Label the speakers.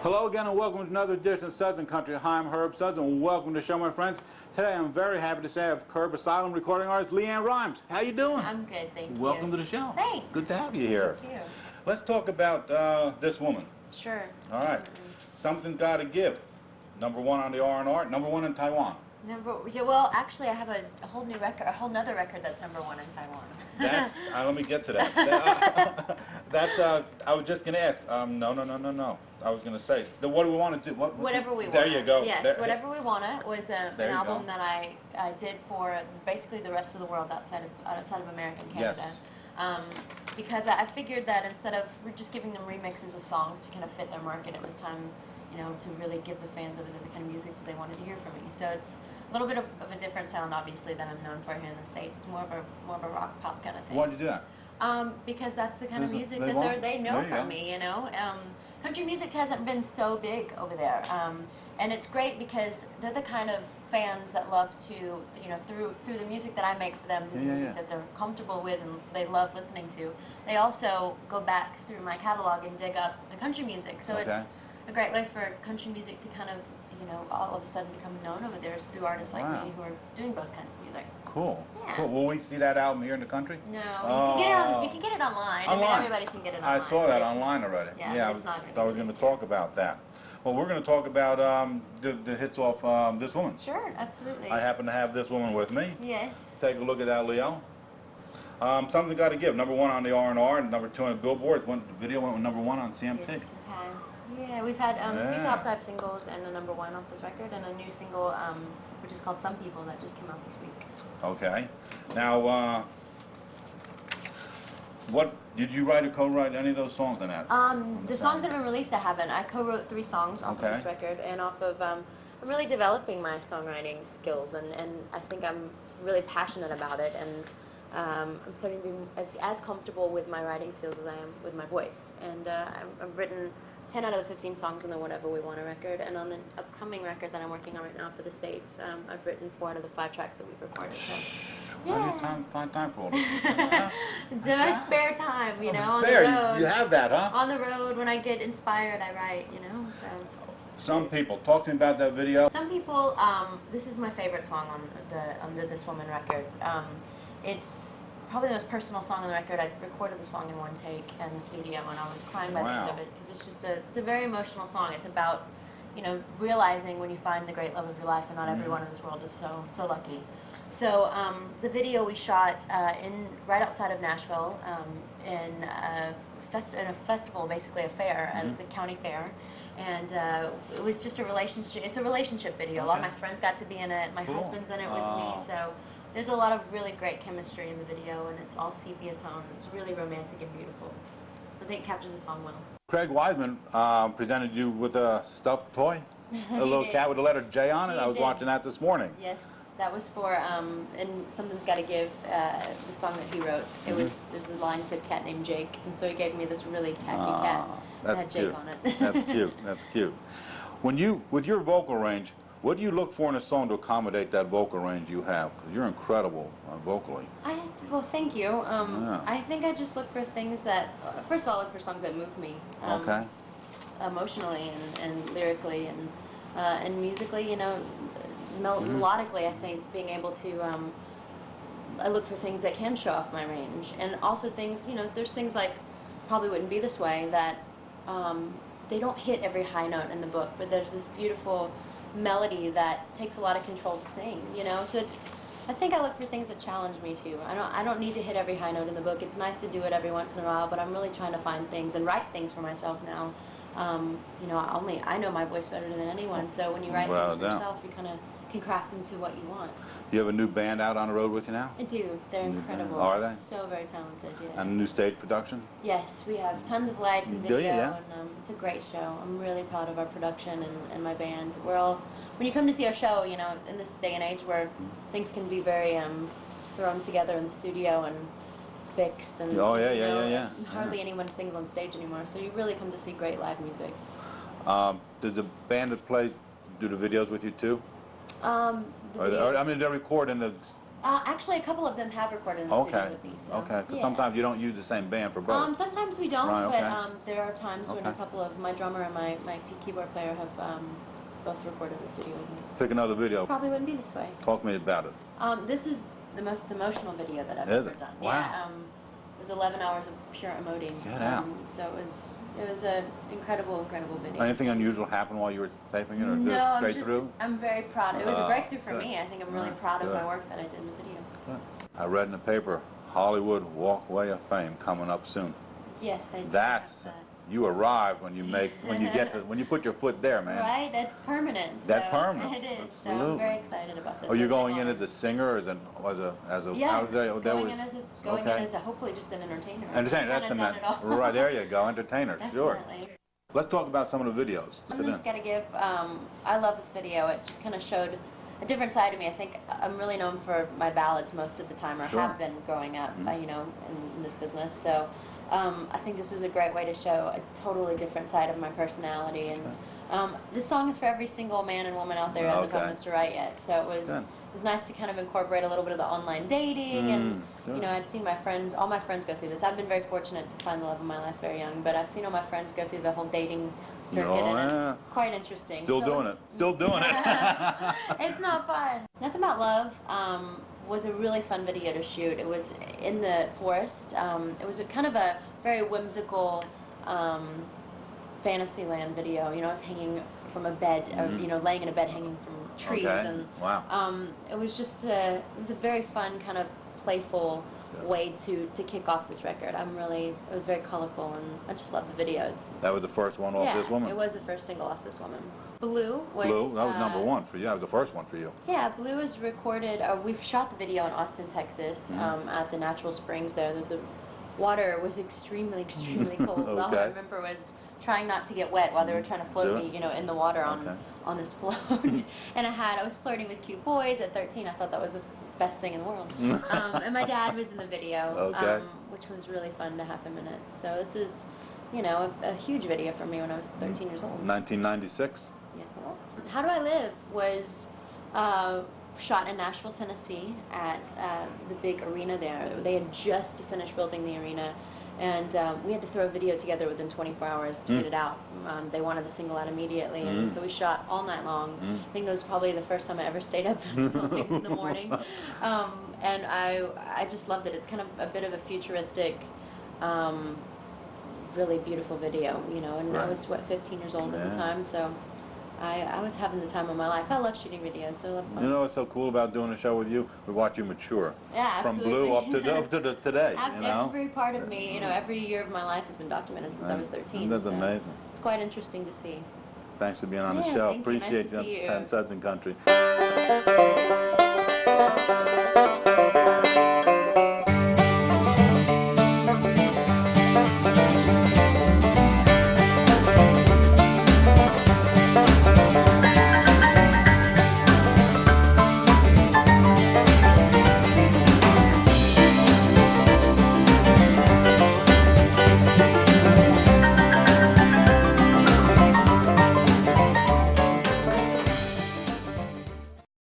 Speaker 1: Hello again and welcome to another edition of Suds and Country. Hi, I'm Herb Suds and welcome to the show, my friends. Today I'm very happy to say I have Curb Asylum recording artist LeAnn Rhymes. How you doing?
Speaker 2: I'm good, thank you.
Speaker 1: Welcome to the show.
Speaker 2: Thanks.
Speaker 1: Good to have you here.
Speaker 2: You too.
Speaker 1: Let's talk about this woman.
Speaker 2: Sure.
Speaker 1: All right. Something's Gotta Give. #1 on the R&R, #1 in Taiwan.
Speaker 2: Well, actually, I have a whole new record, a whole nother record that's #1 in Taiwan.
Speaker 1: That's, let me get to that. I was just going to ask. No. I was going to say, what do we want to do?
Speaker 2: Whatever We Want.
Speaker 1: There you go.
Speaker 2: Yes,
Speaker 1: there.
Speaker 2: Whatever We Want was an album that I did for basically the rest of the world outside of America and Canada.
Speaker 1: Yes.
Speaker 2: Because I figured that instead of just giving them remixes of songs to kind of fit their market, it was time, to really give the fans over there the kind of music that they wanted to hear from me. So it's a little bit of a different sound, obviously, than I'm known for here in the States. It's more of a rock pop kind of thing.
Speaker 1: Why did you do that?
Speaker 2: Because that's the kind of music that they know from me. Country music hasn't been so big over there, and it's great because they're the kind of fans that love to, through the music that I make for them, the music that they're comfortable with and they love listening to. They also go back through my catalog and dig up the country music. So it's a great way for country music to kind of, all of a sudden become known over there is through artists like me who are doing both kinds of music.
Speaker 1: Cool.
Speaker 2: Yeah.
Speaker 1: Cool. Will we see that album here in the country?
Speaker 2: No, you can get it online. I mean, everybody can get it online.
Speaker 1: I saw that online already.
Speaker 2: Yeah,
Speaker 1: I was going to talk about that. Well, we're going to talk about the hits off This Woman.
Speaker 2: Sure, absolutely.
Speaker 1: I happen to have This Woman with me.
Speaker 2: Yes.
Speaker 1: Take a look at that, Leo. Something Gotta Give, #1 on the R&R and #2 on the Billboard. The video went with #1 on CMT.
Speaker 2: Yes, it has. Yeah, we've had 2 top 5 singles and a #1 off this record, and a new single, which is called Some People, that just came out this week.
Speaker 1: Okay. Now, what did you write or co-write any of those songs on that?
Speaker 2: The songs that have been released, I haven't. I co-wrote 3 songs off of this record, and off of, I'm really developing my songwriting skills, and I think I'm really passionate about it, and I'm starting to be as comfortable with my writing skills as I am with my voice. And I've written 10 out of the 15 songs on the Whatever We Want record, and on the upcoming record that I'm working on right now for the States, I've written 4 out of the 5 tracks that we've recorded. So,
Speaker 1: How do you find time for all this?
Speaker 2: It's my spare time, on the road.
Speaker 1: You have that, huh?
Speaker 2: On the road, when I get inspired, I write, so.
Speaker 1: Some People. Talk to me about that video.
Speaker 2: Some People, this is my favorite song on the This Woman record. It's probably the most personal song on the record. I recorded the song in one take in the studio, and I was crying by the end of it because it's just it's a very emotional song. It's about, realizing when you find the great love of your life, and not everyone in this world is so lucky. So the video we shot right outside of Nashville in a festival, basically a fair, at the county fair. And it was just a relationship. It's a relationship video. A lot of my friends got to be in it. My husband's in it with me. So there's a lot of really great chemistry in the video, and it's all sepia tone. It's really romantic and beautiful. I think it captures the song well.
Speaker 1: Craig Wiseman presented you with a stuffed toy, a little cat with the letter J on it. I was watching that this morning.
Speaker 2: Yes, that was for and Something's Gotta Give, the song that he wrote. It was there's a line to a cat named Jake, and so he gave me this really tacky cat that had Jake on it.
Speaker 1: That's cute. That's cute. With your vocal range, what do you look for in a song to accommodate that vocal range you have? Because you're incredible vocally.
Speaker 2: Well, thank you. I think I just look for things that, first of all, I look for songs that move me. Emotionally and lyrically and musically, melodically. I think being able to, I look for things that can show off my range, and also things, there's things like Probably Wouldn't Be This Way that they don't hit every high note in the book, but there's this beautiful melody that takes a lot of control to sing, so I think I look for things that challenge me too. I don't need to hit every high note in the book. It's nice to do it every once in a while, but I'm really trying to find things and write things for myself now. I know my voice better than anyone, so when you write things for yourself, you kind of can craft them to what you want.
Speaker 1: You have a new band out on the road with you now?
Speaker 2: I do. They're incredible.
Speaker 1: Are they?
Speaker 2: So very talented, yeah.
Speaker 1: And a new stage production?
Speaker 2: Yes, we have tons of lights and video, and it's a great show. I'm really proud of our production and my band. When you come to see our show, in this day and age where things can be very thrown together in the studio and fixed, and hardly anyone sings on stage anymore, so you really come to see great live music.
Speaker 1: Did the band that play do the videos with you too?
Speaker 2: I mean,
Speaker 1: they record in the
Speaker 2: Actually, a couple of them have recorded in the studio with me. So,
Speaker 1: okay, because
Speaker 2: yeah.
Speaker 1: sometimes you don't use the same band for both.
Speaker 2: Sometimes we don't,
Speaker 1: right, okay.
Speaker 2: but there are times when a couple of my drummer and my keyboard player have both recorded in the studio with me.
Speaker 1: Pick another video.
Speaker 2: Probably wouldn't be this way.
Speaker 1: Talk to me about it.
Speaker 2: This is the most emotional video that I've ever done.
Speaker 1: Wow.
Speaker 2: Yeah, it was 11 hours of pure emoting.
Speaker 1: Get out.
Speaker 2: So it was an incredible video.
Speaker 1: Anything unusual happen while you were taping it, or
Speaker 2: no,
Speaker 1: straight through?
Speaker 2: I'm very proud. It was a breakthrough for me. I think I'm really proud of
Speaker 1: good.
Speaker 2: my work that I did in the video.
Speaker 1: Good. I read in the paper, Hollywood Walkway of Fame coming up soon.
Speaker 2: Yes, I did.
Speaker 1: That's you arrive when you when you put your foot there, man.
Speaker 2: Right, that's permanent. So
Speaker 1: that's permanent.
Speaker 2: It is.
Speaker 1: Absolutely.
Speaker 2: So I'm very excited about this.
Speaker 1: Are you going in as a singer or as a
Speaker 2: yeah, going in as a hopefully just an entertainer.
Speaker 1: Entertainer, that's right. There you go, entertainer. Sure. Let's talk about some of the videos.
Speaker 2: Someone's got to give. I love this video. It just kind of showed a different side of me. I think I'm really known for my ballads most of the time, or have been growing up, you know, in this business. So I think this was a great way to show a totally different side of my personality. And this song is for every single man and woman out there who hasn't promised to write yet. So it was nice to kind of incorporate a little bit of the online dating, and you know, I'd seen all my friends go through this. I've been very fortunate to find the love of my life very young, but I've seen all my friends go through the whole dating circuit, and it's quite interesting.
Speaker 1: Still doing it.
Speaker 2: It's not fun. Nothing About Love was a really fun video to shoot. It was in the forest. It was kind of a very whimsical Fantasyland video. You know, I was hanging from a bed, or, you know, laying in a bed hanging from trees, and it was just it was a very fun kind of playful way to kick off this record. It was very colorful, and I just love the videos.
Speaker 1: That was the first one off this woman?
Speaker 2: It was the first single off this woman. Blue was...
Speaker 1: Blue, that was number one for you. That was the first one for you.
Speaker 2: Yeah, Blue was recorded, we've shot the video in Austin, Texas, at the natural springs there. The water was extremely cold. All I remember was trying not to get wet while they were trying to float me, you know, in the water on this float. And I was flirting with cute boys at 13. I thought that was the best thing in the world. And my dad was in the video, which was really fun to have him in it. So this is, you know, a huge video for me when I was 13 years old.
Speaker 1: 1996?
Speaker 2: Yes, it was. How Do I Live was shot in Nashville, Tennessee at the big arena there. They had just finished building the arena, and we had to throw a video together within 24 hours to get it out. They wanted the single out immediately, and so we shot all night long. I think that was probably the first time I ever stayed up until 6 in the morning. And I just loved it. It's kind of a bit of a futuristic, really beautiful video, you know, and I was, 15 years old at the time, so I was having the time of my life. I love shooting videos, so a lot of fun.
Speaker 1: You know what's so cool about doing a show with you? We watch you mature.
Speaker 2: Yeah, absolutely.
Speaker 1: From Blue up to today, you know?
Speaker 2: Every part of me, you know, every year of my life has been documented since I was 13.
Speaker 1: That's amazing.
Speaker 2: It's quite interesting to see.
Speaker 1: Thanks for being on the show. Appreciate you on Suds and Country.